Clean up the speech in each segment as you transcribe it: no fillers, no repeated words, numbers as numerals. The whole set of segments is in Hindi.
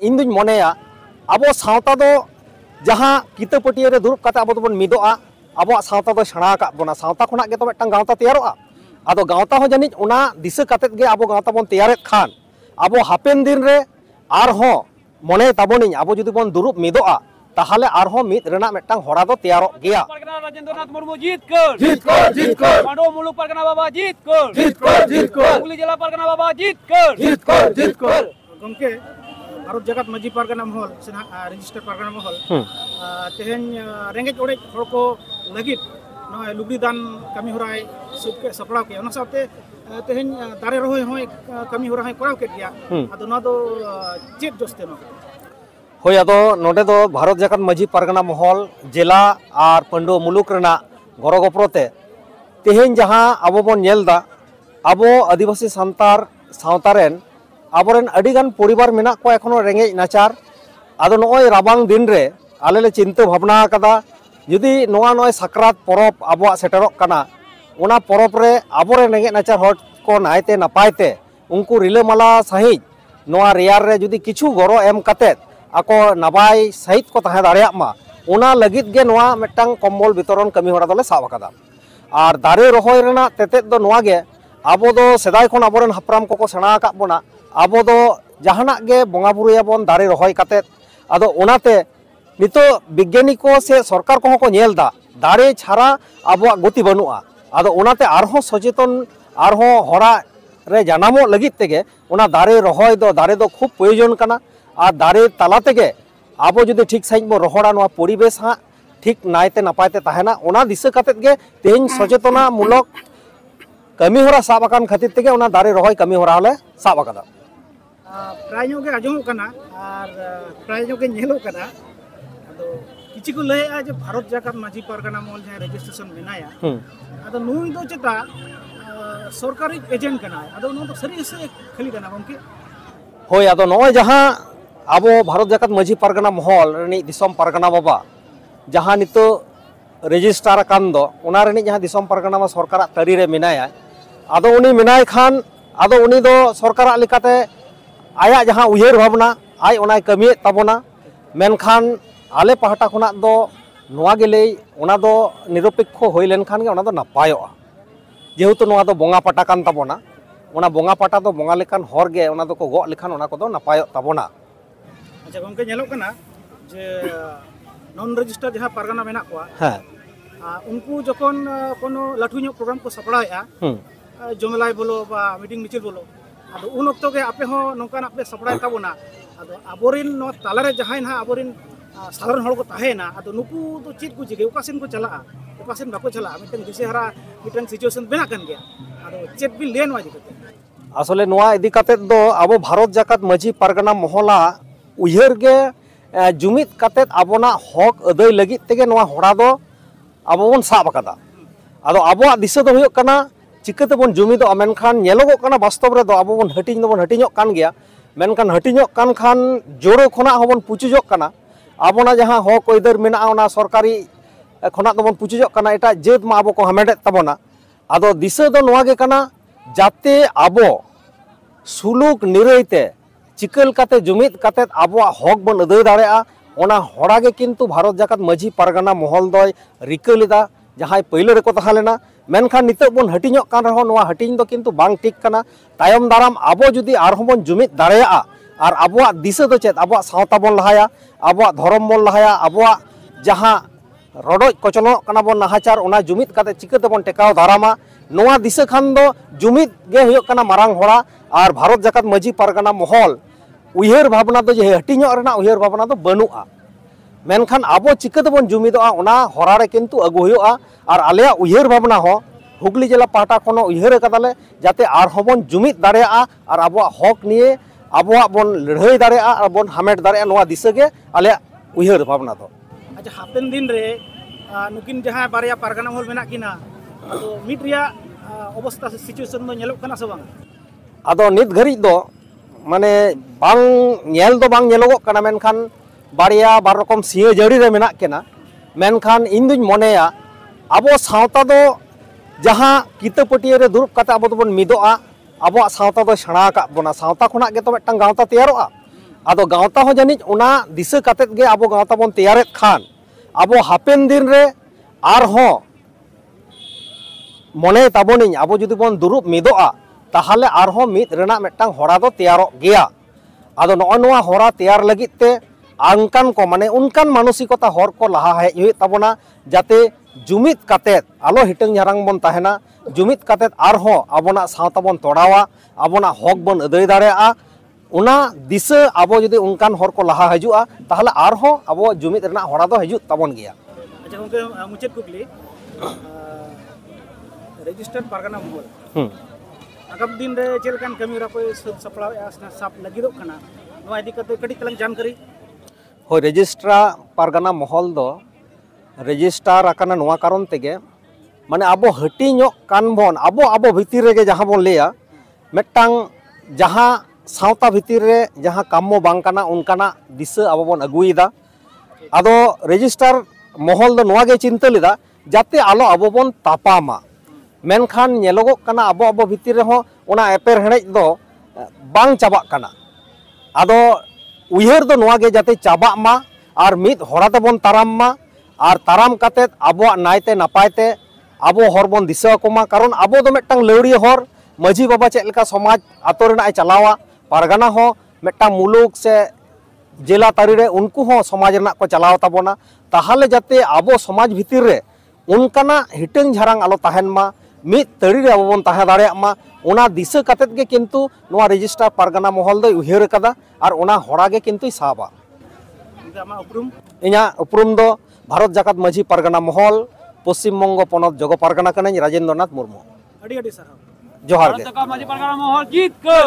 इन दुñ मनेया अब सावता दो जहाँ किता पटिया रे दुरुब काते अब दोबन मिदोआ अब सावता दो सेणा का बोना सावता खुना गे तो मिदटांग गावता तैयारोआ आदो गावता हो जानिज ओना दिशा काते गे अब गावता बन तैयारेत खान अब हापेन दिन रे आर हो मने ताबोनिज अब जुदी बन दुरुब मिदोआ ताहले आर हो मिद रेना मिदटांग होरा दो तैयारो गया। राजेंद्रनाथ मुर्मू जीतकर पांडव मुलुक परगना बाबा जीतकर हुगली जिला परगना बाबा जीतकर गंके भारत जगत मजी परगना महल रजिस्टर परगना महल तेहन रेंगेज ओड़ेज हर को लगित लुगड़ी दान कमी होराय सपड़ाव के ओना साथे तेहन दारे रहोय होय कमी होरा कराव के गया आदो ना दो चेत जोस्ते नो होय आदो नोडे दो भारत जगत मजी परगना महल जिला और पांडव मुलुक रेना गरो गपरोते तेहन जहाँ अब बन नेलदा अब आदिवासी सांतार सावतारेन आबोरेन अडिगान परिवार मेना को एखोनो रेंगेज नाचार आदो नोय राबांग दिन रे आले ले चिंता भावना कदा जुदी नोआ नोय साक्रात परब आबोआ सेटरोक कना ओना परब रे आबोरे रेंगेज नाचार हर को नायते नापायते उनको रिलामाला सहित नोआ रेयार रे जुदी किछु गरो एम कातेत आको नाबाय सहित को ताहे दाड़ेयाग मा ओना लगित गे नोआ मिदटांग कम्बल वितरण कमी होरा दोले साब आकादा आर दारे रहोय रेना तेतेत दो नोआ गे आबो दो सेदाय खन आबोरेन हापराम को सेणा आकाद बोना आबो दो जहानाक गे बंगा बुरुयाबोन दारे रहोय कातेत आदो ओनाते नितो विज्ञानिको से सरकार को को नेलदा दारे छाड़ा आबोआ गति बनुआ आदो ओनाते आरहो सचेतन आरहो होरा रे जानामो लगित तेगे ओना दारे रहोय दो दारे दो खूब प्रयोजन कना आ दारे ताला तेगे आबो जुदी ठीक सहित बो रहोड़ा नोआ परिवेश हा ठीक नायते नापायते ताहेना ओना दिशा कातेत गे तेहेन सचेतना मूलक कमी होरा साब आकान खातिर तेगे ओना दारे रहोय कमी होरा हले साब आकादा प्राय गे आजमो कना और प्राय गे नेलो कना आदो किछि को लयआ जे भारत जगत माझी परगना महल जे रजिस्ट्रेशन मेनाया आदो नुई दो चेता सरकारी एजेंट कना आदो नो तो सरी से खाली कना गंके होय आदो नय जहां आबो भारत जगत माझी परगना महल रनि दिसम परगना बाबा जहां नितो रजिस्ट्रार कान दो ओना रनि जहां दिसम परगना मा सरकार तरी रे मेनाया आदो उनी मेनाय खान आदो उनी दो सरकार लिकाते आया जहाँ उयहर भावना आय ओनाय कमिये ताबोना मेनखान आले पहाटा खुना दो नोआ गेले ओना दो निरपेक्ष होय लेनखान गे ओना दो नापायोआ जेहेतु नोआ दो बोंगा पाटा कान ताबोना ओना बोंगा पाटा दो बोंगा लेखान हर गे ओना दो को गो लेखान ओना को दो नापायो ताबोना। अच्छा गंके नेलो कना जे नॉन रजिस्टर जहाँ परगना मेना कोआ हां उनको जखन कोनो लाठू ᱧᱚᱜ प्रोग्राम को सपड़ाएआ जमलाय बोलो बा मीटिंग मिचिल बोलो आदो उन ओक्तो गे आपे हो नोकान आपे सपड़ाय ताबोना आदो आबोरिन नो तालारे जहाय ना आबोरिन साधारण हड़ को ताहेना आदो नुकु तो चीज को चिगे ओकासिन को चला ओकासिन बाको चला मिटन दिसेहारा मिटन सिचुएशन बेना कन गया आदो चेक बिल लेन वाजी कते आसले नोआ इदी काते दो आबो भारत जगत माझी परगना महला उयहर गे जुमित काते आबोना हक अदय लगित तेगे नोआ होड़ा दो आबो बन साब आकादा आदो आबोआ दिशा दो हुयो कना चिकाते बन जुमिदो मेनखान नेलोगो कना वास्तव रे दो आबो बन हटिंग दो बन हटिंगो कान गया मेनखान हटिंगो कान खान जोड़ो खना होबन पुचुजो कना आबोना जहां हक अदर मेना ओना सरकारी खना दो बन पुचुजो कना एटा जेत मा आबो को हामेडे ताबोना आदो दिशा दो नोआ गे कना जाते आबो सुलुक निरैते चिकल काते जुमिद काते आबोआ हक बन अदय दाड़ेआ ओना होड़ा गे किन्तु भारत जगत माझी परगना महल दय रिका लेदा जहां पहले रेको ताहालेना मेनखान नितो बन हटिंग कान रहो नोआ हटिंग दो किन्तु बांग ठीक कना तायम दाराम आबो जुदी आरहों बन जुमिद दाड़ेआ और आबोआ दिशा दो चेत आबोआ सावता बन लहाया आबोआ धर्म बन लहाया आबोआ जहां रडोज कचलो कना बन नाहाचार ओना जुमिद काते चिकाते बन टेकाव दारामा नोआ दिशा खान दो जुमिद गे हुयो कना मारांग होड़ा और भारत जगत माझी परगना महल उयहर भावना दो जे हटिंग रेना उयहर भावना दो बनुआ मेनखान आबो चिकाते बन जुमिदोआ ओना होरा रे किन्तु अगु हुयोआ और आलेया उयहर भावना हो हुगली जिला पाटा खनो उयहर कदाले जाते आरहों बन जुमिद दाड़ेआ और आबोआ हक निये आबोआ बन लड़ाई दाड़ेआ और बन हामेट दाड़ेआ नोआ दिशा गे आलेया उयहर भावना दो। अच्छा हापेन दिन रे नुकिन जहां बारिया परगना महल मेना किना आदो मिट रिया अवस्था से सिचुएशन दो नेलो कना से बांग आदो नित घरी दो माने बांग नेल दो बांग नेलोगो कना मेनखान बारिया बार रकम सिया जड़ी रे मेना केना मेनखान इन दुñ मनेया आबो सावता दो जहां किता पटिया रे दुरुब काते आबो दोबन मिदोआ आबो सावता दो सेणा का बोना सावता खुना गे तो मिदटांग गावता तैयारोआ आदो गावता हो जानिज उना दिशा कातेत गे आबो गावता बन तैयारेत खान आबो हापेन दिन रे आर हो मने ताबोनिज आबो जुदी बन दुरुब मिदोआ ताहले आर हो मिद रेना मेटांग होरा दो तैयारो गया आदो नॉ नोआ होरा तैयार लगित ते आंकान को माने उनकान मानसिकता हर को लहा है ताबोना जाते जुमित कातेत आलो हिटंग झारंग बन ताहेना जुमित कातेत आर हो आबोना सावता बन तोड़ावा आबोना हक बन अदय दाड़ेआ उना दिशा आबो जुदी उनकान हर को लहा हजुआ ताहले आर हो आबो जुमित रेना होरा दो हजु ताबोन गया। अच्छा गंके मुचाद कुकली रजिस्टर्ड पारगाना महल आगाम दिन रे चेलकान कमीरा को सपड़ा साप लगिदो कना नोआ इदी कते कड़ी तलंग जानकारी हो रजिस्ट्रा पारगाना महल दो रजिस्टार आकाना नोआ कारण तेगे माने आबो हटिño कान बन आबो आबो भितिर रे जहां बन लेया मेटांग जहां सावता भितिर रे जहां कामो बांग काना उनकाना दिशा आबो बन अगुइदा आदो रजिस्टार महल दो नोआ गे चिंता लेदा जाते आलो आबो बन तापामा मेनखान नेलोगो काना आबो आबो भितिर रे हो ओना एपेर हेड़ेज दो बांग चाबाक काना आदो उयहर दो नोआ गे जाते चाबाक मा आर मिद होरा तबन ताराम मा आर ताराम कातेत आबो नायते नापायते आबो हर बन दिशा कोमा कारण आबो दो मेटांग लौड़ी हर मजी बाबा चेक लेका समाज आतो रेना चलावा पारगाना हो मेटांग मुलुक से जिला तारी रे उनको हो समाज रेना को चलाव ताबोना ताहले जाते आबो समाज भितिर रे उनकाना हिटंग झारंग आलो ताहेन मा मिद तड़ी रे आबो बन ताहे दाड़ेया मा ओना दिशा कातेत गे किंतु नोआ रजिस्टार पारगाना महल दो उयहर कदा आर ओना होड़ा गे किंतु साबा इना उपरुम दो भारत जाकात माझी पारगाना महल पश्चिम बंग पनत जगो पारगाना कनाኝ राजेंद्रनाथ मुर्मू अड़ी अड़ी साहब जोहार गे जाकात माझी पारगाना महल जीत कर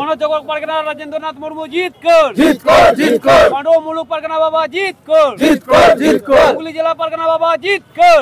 पनत जगो पारगाना राजेंद्रनाथ मुर्मू जीत कर पांडव मुलुक पारगाना बाबा जीत कर हुगली जिला पारगाना बाबा जीत कर